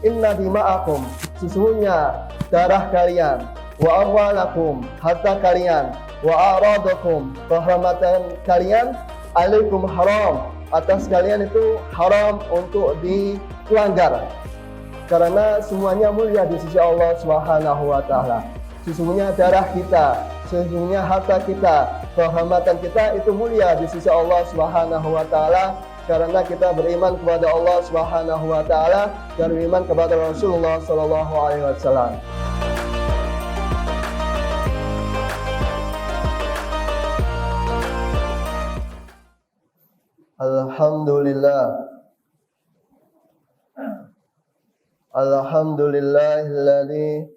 inna dima'akum, sesungguhnya darah kalian, wa amwalakum, harta kalian, wa a'radakum, kehormatan kalian, alaikum haram, atas kalian itu haram untuk dilanggar. Karena semuanya mulia di sisi Allah Subhanahu wa taala. Sesungguhnya darah kita, sesungguhnya harta kita, kehormatan kita itu mulia di sisi Allah Subhanahu wa taala karena kita beriman kepada Allah Subhanahu wa taala dan beriman kepada Rasulullah sallallahu alaihi wasallam. Alhamdulillah. Alhamdulillahilladzi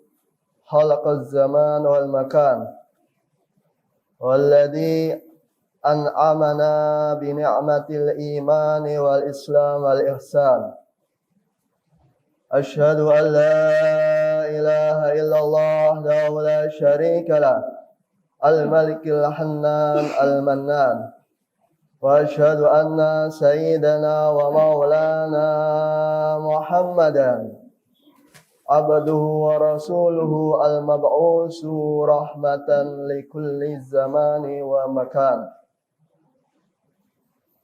khalaqaz zaman wal makan. Walladzi an'amana bi ni'matil imani wal islam wal ihsan. Asyhadu an la ilaha illallah wahdahu la syarika lah, al-malikil hannan al-mannan. Wa asyhadu anna sayyidana wa maulana Muhammadan abduhu wa rasuluhu al-mab'usu rahmatan likulli zamani wa makan.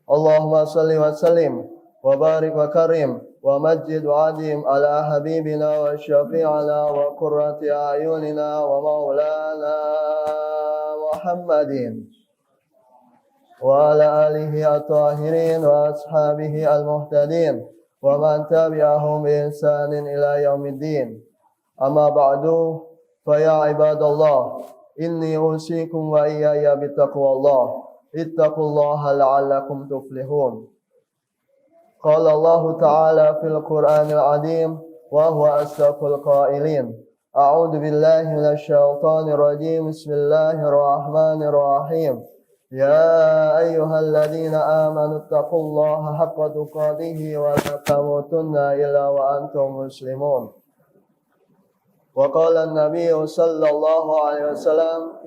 Allahumma salli wa sallim wa barik wa karim wa majid wa adim ala habibina wa syafi'ana wa qurrati a'yunina wa maulana Muhammadin wa ala alihi at-tahirin wa ashabihi al-muhtadin wa man tabi'ahum bi ihsanin ila yaumiddin. Amma ba'du, fa ya ibadallah, inni usikum wa iyaya bittaqwallah. Ittaqullaha la'allakum tuflihun. Qala Allah ta'ala fil Qur'anil 'azim wa huwa asdaqul qailin. A'udzu billahi minasy syaithanir rajim. Bismillahirrahmanirrahim. Ya ayyuhalladzina amanu taqullaha haqqa tuqatih wa la tamutunna illa wa antum muslimun. Wa qala an-nabiy sallallahu alaihi wasallam,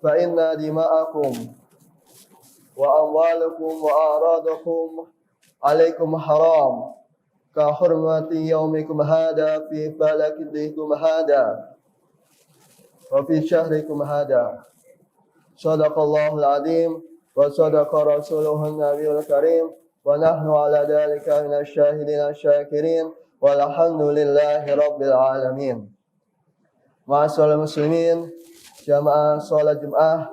fa inna dima'akum wa amwalakum wa a'radakum alaikum haram ka hurmati yaumikum hada fi baladikum hada wa fi syahrikum hada. Shadaqallahul azim wa sadaqa rasuluhun nabiyul karim wa nahnu ala dhalika minasy syahidin asy-syakirin walhamdulillahi rabbil alamin. Ma'asyiral muslimin, jamaah salat Jumat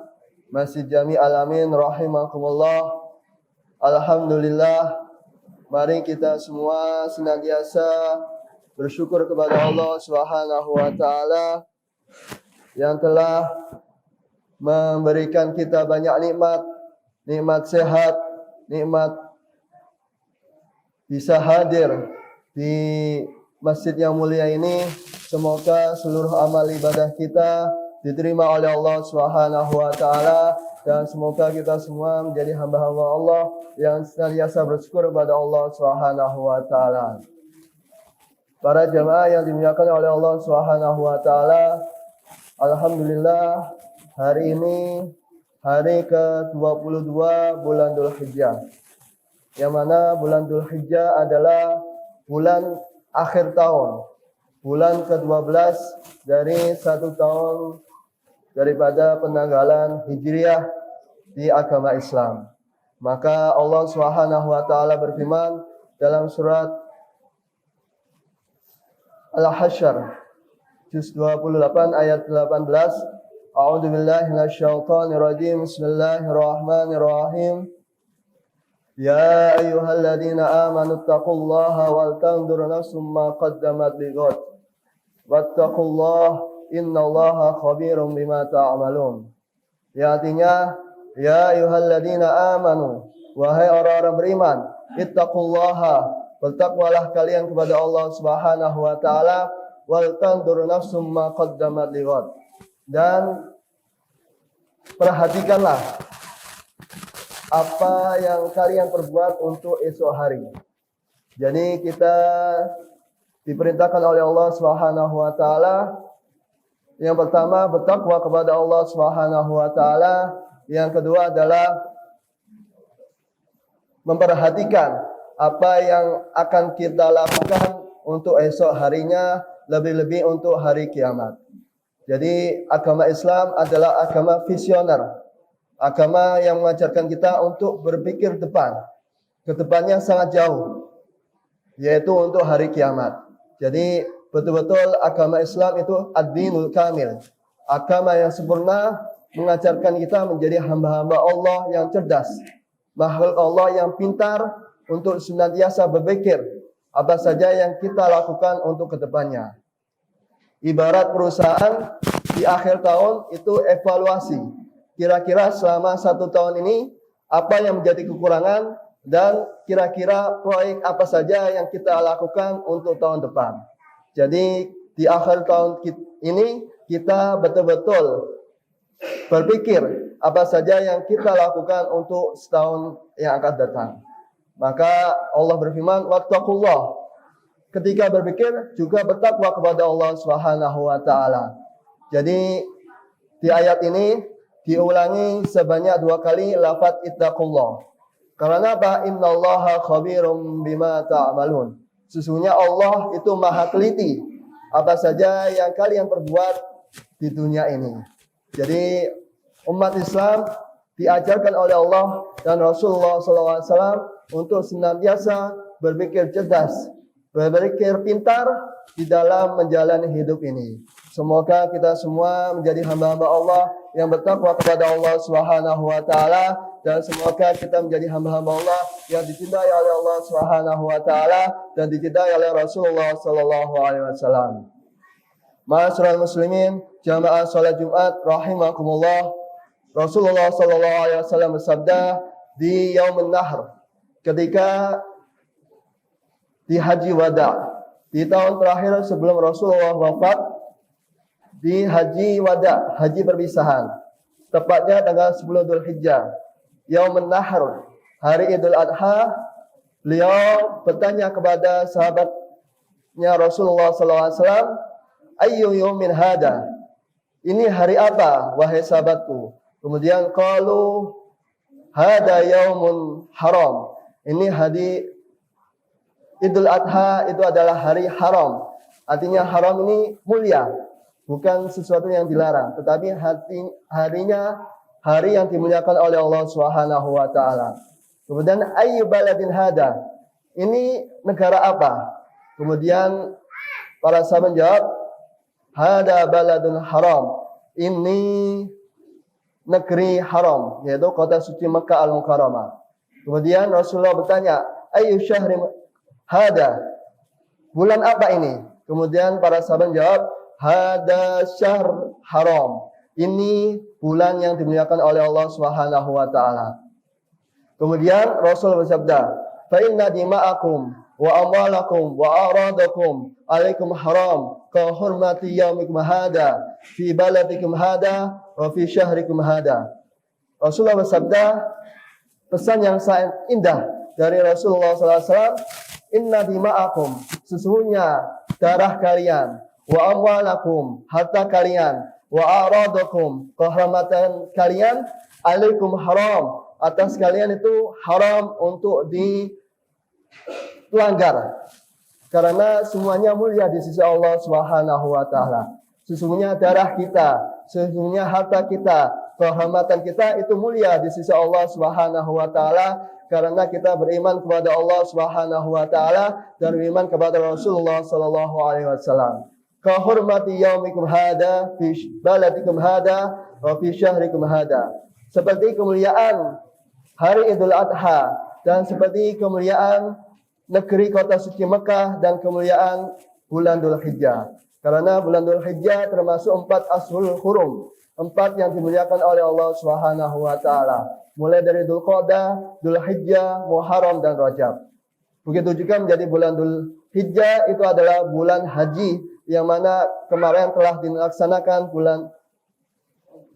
Masjid Jami Al-Amin rahimakumullah. Alhamdulillah, mari kita semua senantiasa bersyukur kepada Allah Subhanahu wa taala yang telah memberikan kita banyak nikmat, nikmat sehat, nikmat bisa hadir di masjid yang mulia ini. Semoga seluruh amal ibadah kita diterima oleh Allah Subhanahu wa taala dan semoga kita semua menjadi hamba-hamba Allah yang senantiasa bersyukur kepada Allah Subhanahu wa taala. Para jamaah yang dimuliakan oleh Allah Subhanahu wa taala, alhamdulillah, hari ini hari ke-22 bulan Dzulhijjah. Yang mana bulan Dzulhijjah adalah bulan akhir tahun, bulan ke-12 dari satu tahun daripada penanggalan Hijriah di agama Islam. Maka Allah Subhanahu wa taala berfirman dalam surat Al-Hasyr juz 28 ayat 18, A'udzu billahi minasyaitonir rajim. Bismillahirrahmanirrahim. Ya ayyuhalladzina amanu taqullaha wal tanzur nafsum ma qaddamat lighad. Wattaqullaha innallaha khabirum bima ta'malun. Ya, artinya, ya ayyuhalladzina amanu, wahai orang-orang beriman, ittaqullaha, bertakwalah kalian kepada Allah Subhanahu wa taala, wal tanzur nafsum ma qaddamat lighad. Dan perhatikanlah apa yang kalian perbuat untuk esok hari. Jadi kita diperintahkan oleh Allah Subhanahu wa taala yang pertama bertakwa kepada Allah Subhanahu wa taala, yang kedua adalah memperhatikan apa yang akan kita lakukan untuk esok harinya, lebih-lebih untuk hari kiamat. Jadi agama Islam adalah agama visioner, agama yang mengajarkan kita untuk berpikir ke depannya sangat jauh, yaitu untuk hari kiamat. Jadi betul-betul agama Islam itu ad-dinul kamil, agama yang sempurna, mengajarkan kita menjadi hamba-hamba Allah yang cerdas, makhluk Allah yang pintar untuk senantiasa berpikir apa saja yang kita lakukan untuk kedepannya. Ibarat perusahaan di akhir tahun itu evaluasi. Kira-kira selama 1 tahun ini apa yang menjadi kekurangan dan kira-kira proyek apa saja yang kita lakukan untuk tahun depan. Jadi di akhir tahun ini kita betul-betul berpikir apa saja yang kita lakukan untuk setahun yang akan datang. Maka Allah berfirman, wattaqullah. Ketika berpikir juga bertakwa kepada Allah Subhanahu wa taala. Jadi di ayat ini diulangi sebanyak 2 kali lafaz ittaqullah. Karena apa? Innallaha khabirum bima ta'malun. Sesungguhnya Allah itu maha teliti apa saja yang kalian perbuat di dunia ini. Jadi umat Islam diajarkan oleh Allah dan Rasulullah SAW untuk senantiasa berpikir cerdas, berpikir pintar di dalam menjalani hidup ini. Semoga kita semua menjadi hamba-hamba Allah yang bertakwa kepada Allah Subhanahu wa taala, dan semoga kita menjadi hamba-hamba Allah yang dicintai oleh Allah Subhanahu wa taala dan dicintai oleh Rasulullah sallallahu alaihi wasallam. Ma'asyiral muslimin, jamaah salat Jumat rahimakumullah. Rasulullah sallallahu alaihi wasallam bersabda di Yaumun Nahr, ketika di Haji Wada, di tahun terakhir sebelum Rasulullah wafat, di Haji Wada, haji perpisahan, tepatnya tanggal 10 Dzulhijjah, Yaumun Nahr, hari Idul Adha, beliau bertanya kepada sahabatnya Rasulullah SAW, ayyu yaumin hada? Ini hari apa, wahai sahabatku? Kemudian qalu hada yaumun haram. Ini hari Idul Adha, itu adalah hari haram. Artinya haram ini mulia, bukan sesuatu yang dilarang, tetapi harinya hari yang dimuliakan oleh Allah Subhanahu wa taala. Kemudian ayyu baladin hada? Ini negara apa? Kemudian para sahabat menjawab, hada baladun haram. Ini negeri haram, yaitu kota suci Makkah Al-Mukarramah. Kemudian Rasulullah bertanya, ayyu syahri hada? Bulan apa ini? Kemudian para sahabat menjawab, hada syahr haram. Ini bulan yang dimuliakan oleh Allah Subhanahu wa taala. Kemudian Rasul bersabda, fa inna dima'akum wa amwalakum wa aradakum alaikum haram ka hurmati yaumikum hada fi baladikum hada wa fi syahrikum hada. Rasulullah bersabda, pesan yang sangat indah dari Rasulullah SAW, inna dima'akum, sesungguhnya darah kalian, wa amwalakum, harta kalian, wa aradakum, kehormatan kalian, alaikum haram, atas kalian itu haram untuk dilanggar. Karena semuanya mulia di sisi Allah Subhanahu wa taala. Sesungguhnya darah kita, sesungguhnya harta kita, kehormatan kita itu mulia di sisi Allah Subhanahu wa taala karena kita beriman kepada Allah Subhanahu wa taala dan beriman kepada Rasulullah sallallahu alaihi wasallam. Ka hurmati yaumikum hada fi baladikum hada wa fi syahrikum hada. Seperti kemuliaan hari Idul Adha dan seperti kemuliaan negeri kota suci Mekah dan kemuliaan bulan Dzulhijjah. Karena bulan Dzulhijjah termasuk 4 Ashhurul Hurum, 4 yang dimuliakan oleh Allah Subhanahu wa taala. Mulai dari Dzulqa'dah, Dzulhijjah, Muharram dan Rajab. Begitu juga menjadi bulan Dzulhijjah itu adalah bulan haji yang mana kemarin telah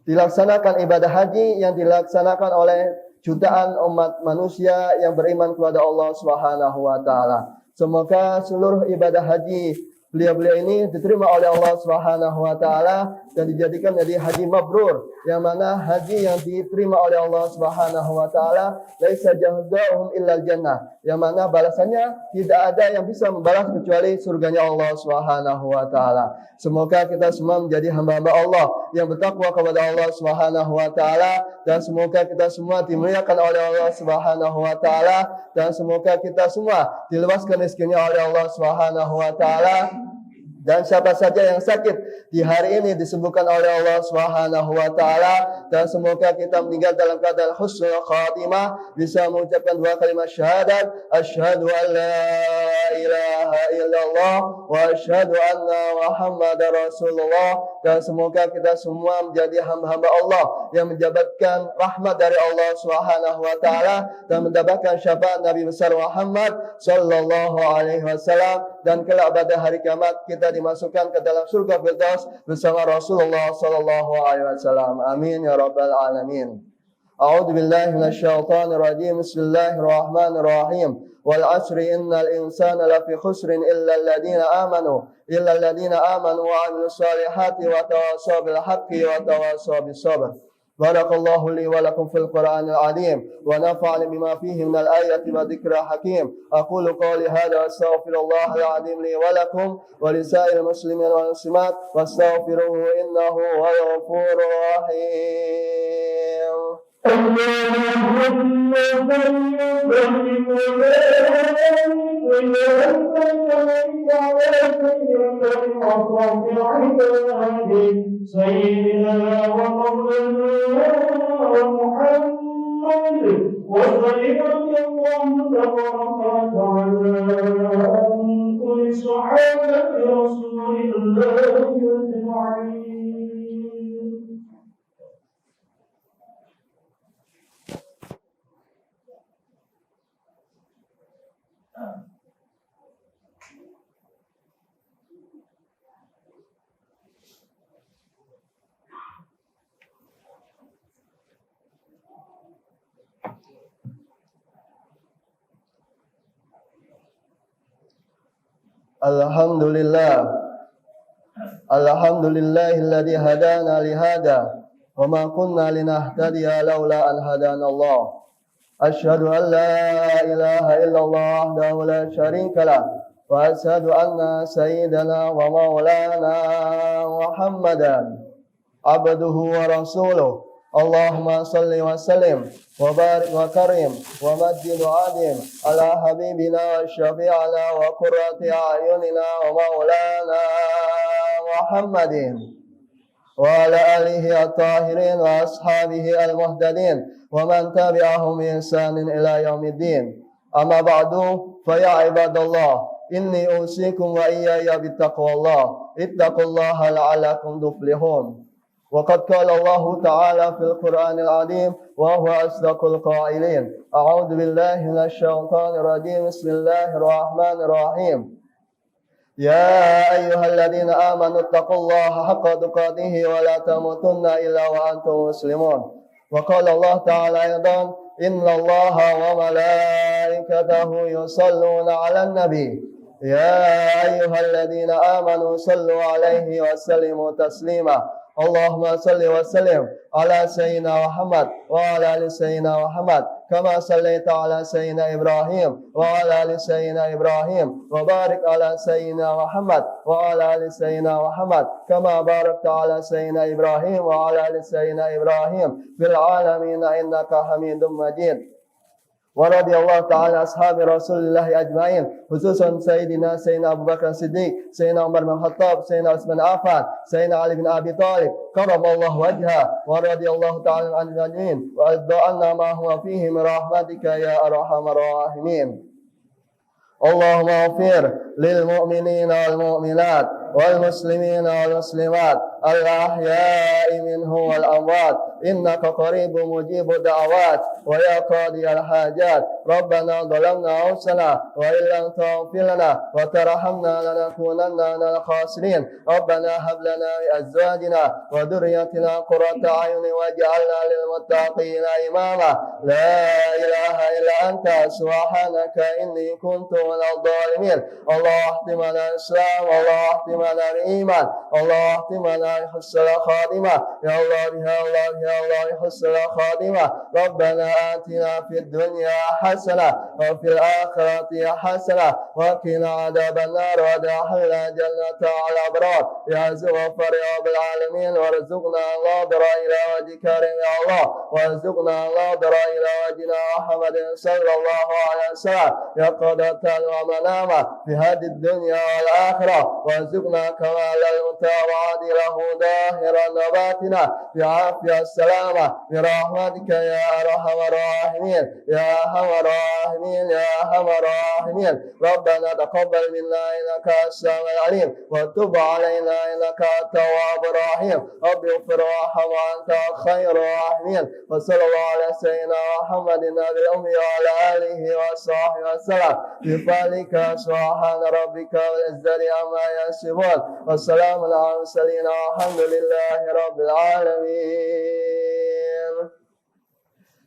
dilaksanakan ibadah haji yang dilaksanakan oleh jutaan umat manusia yang beriman kepada Allah Subhanahu wa taala. Semoga seluruh ibadah haji beliau-beliau ini diterima oleh Allah Subhanahu wa taala dan dijadikan menjadi haji mabrur, yang mana haji yang diterima oleh Allah Subhanahu wa taala laisa jazaa'uhum illa jannah, yang mana balasannya tidak ada yang bisa membalas kecuali surganya Allah Subhanahu wa taala. Semoga kita semua menjadi hamba-hamba Allah yang bertakwa kepada Allah Subhanahu wa taala, dan semoga kita semua dimuliakan oleh Allah Subhanahu wa taala, dan semoga kita semua diluaskan rezekinya oleh Allah Subhanahu wa taala. Dan siapa saja yang sakit di hari ini disembuhkan oleh Allah Subhanahu wa taala, dan semoga kita meninggal dalam keadaan husnul khatimah, bisa mengucapkan dua kalimat syahadat, asyhadu an la ilaha illallah wa asyhadu anna Muhammadar Rasulullah. Dan semoga kita semua menjadi hamba-hamba Allah yang mendapatkan rahmat dari Allah Subhanahu wa taala dan mendapatkan syafaat Nabi besar Muhammad sallallahu alaihi wasallam, dan kelak pada hari kiamat kita dimasukkan ke dalam surga Firdaus bersama Rasulullah sallallahu alaihi wasallam. Amin ya rabbal alamin. A'udzu billahi minasyaitonir rajim. Bismillahirrahmanirrahim. Wal 'asri innal insana lafi khusrin illa alladziina amanu wa 'amilus solihati wa tawassaw bil haqqi wa tawassaw bis sabr. Barakallahu li wa lakum fil Qur'anil 'azim wa nafa'ani bima fihi minal ayati wa dzikril hakim. Aqulu qawli hadza wa astaghfirullahal 'azim li wa lakum wa lisa'il muslimin wal muslimat wastaghfiruhu innahu huwal ghafurur rahim. اللهم سيدنا ومولانا محمد وصلى الله تبارك وتعالى عن كل صحابة رسول الله أجمعين. Alhamdulillahilladzi hadana li hada wa ma kunna linahtadiya laula an hadana Allah. Asyhadu an la ilaha illallah wahdahu la syarika lah wa asyhadu anna sayyidana wa maulana Muhammadan abduhu wa rasuluh. Allahumma salli wa sallim wa barik wa karim wa majid wa adim ala habibina wa syafi'ana wa qurrati a'yunina wa maulana Muhammadin wa ala alihi at-tahirin wa ashabihi al-muhtadin wa man tabi'ahum bi ihsanin ila yaumiddin. Amma ba'du, fa ya ibadallah, inni usikum wa iyaya bittaqwallah. Ittaqullaha la'allakum tuflihun. وقد قال الله تعالى في القرآن العظيم وهو أصدق القائلين. أعوذ بالله من الشيطان الرجيم. بسم الله الرحمن الرحيم. يا أيها الذين آمنوا اتقوا الله حق تقاته ولا تموتن إلا وأنتم مسلمون. وقال الله تعالى أيضا إن الله وملائكته يصلون على النبي يا أيها الذين آمنوا صلوا عليه وسلموا تسليما. اللهم صل وسلم على سيدنا محمد وعلى آل سيدنا محمد كما صليت على سيدنا إبراهيم وعلى آل سيدنا إبراهيم وبارك على سيدنا محمد وعلى آل سيدنا محمد كما باركت على سيدنا إبراهيم وعلى آل سيدنا إبراهيم في العالمين إنك حميد مجيد. ورضي الله تعالى أصحاب رسول الله أجمعين خصوصا سيدنا Abu Bakar Siddiq, Sayyidina Umar bin Khattab, Sayyidina Utsman Affan, Sayyidina Ali bin Abi Thalib karamallahu wajha, wa radiyallahu ta'ala anil ajma'in wa adha'anna ma huwa fihi min rahmatika ya arhamar rahimin. Allahumma ighfir lil mu'minina wal mu'minat wal muslimina wal muslimat الأحياء منه والأموات إنك قريب مجيب الدعوات ويا قاضي الحاجات ربنا ظلمنا أنفسنا وإن لم تغفر لنا وترحمنا لنكونن من الخاسرين ربنا هب لنا من أزواجنا وذريتنا قرة أعين واجعلنا للمتقين إماما لا إله إلا أنت سبحانك إني كنت من الظالمين الله اختم لنا الإسلام الله اختم لنا الإيمان الله اختم لنا حسن الخاتمة يا الله يا الله يا الله حسن الخاتمة ربنا آتنا في الدنيا حسنة وفي الآخرة حسنة وقنا عذاب النار وادخلنا جنة على الأبرار يا غفار يا رب العالمين وارزقنا النظر إلى وجهك يا الله وارزقنا النظر إلى وجهنا محمد صلى الله عليه وسلم يقظة ومناما في هذه الدنيا والآخرة وارزقنا كمال المتابعة له ظاهرا وباطنا بعافية السلامة برحمتك يا أرحم الراحمين يا أرحم الراحمين يا أرحم الراحمين ربنا تقبل منا إنك السميع العليم وتب علينا إنك التواب الرحيم رب اغفر وارحم وأنت خير الراحمين وصلى الله على سيدنا محمد النبي الأمي وعلى آله وصحبه وسلم بفضلك سبحان ربك والعزة عما يصفون والسلام على المرسلين والحمد لله رب العالمين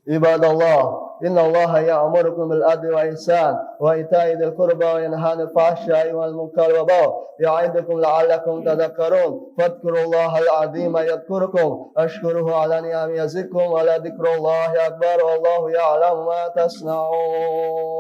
عباد الله إن الله يأمركم بالعدل والإحسان وإيتاء ذي القربى وينهى عن الفحشاء والمنكر والبغي يعظكم لعلكم تذكرون فاذكروا الله العظيم يذكركم أشكره على نعم يزدكم ولذكر الله أكبر والله يعلم ما تصنعون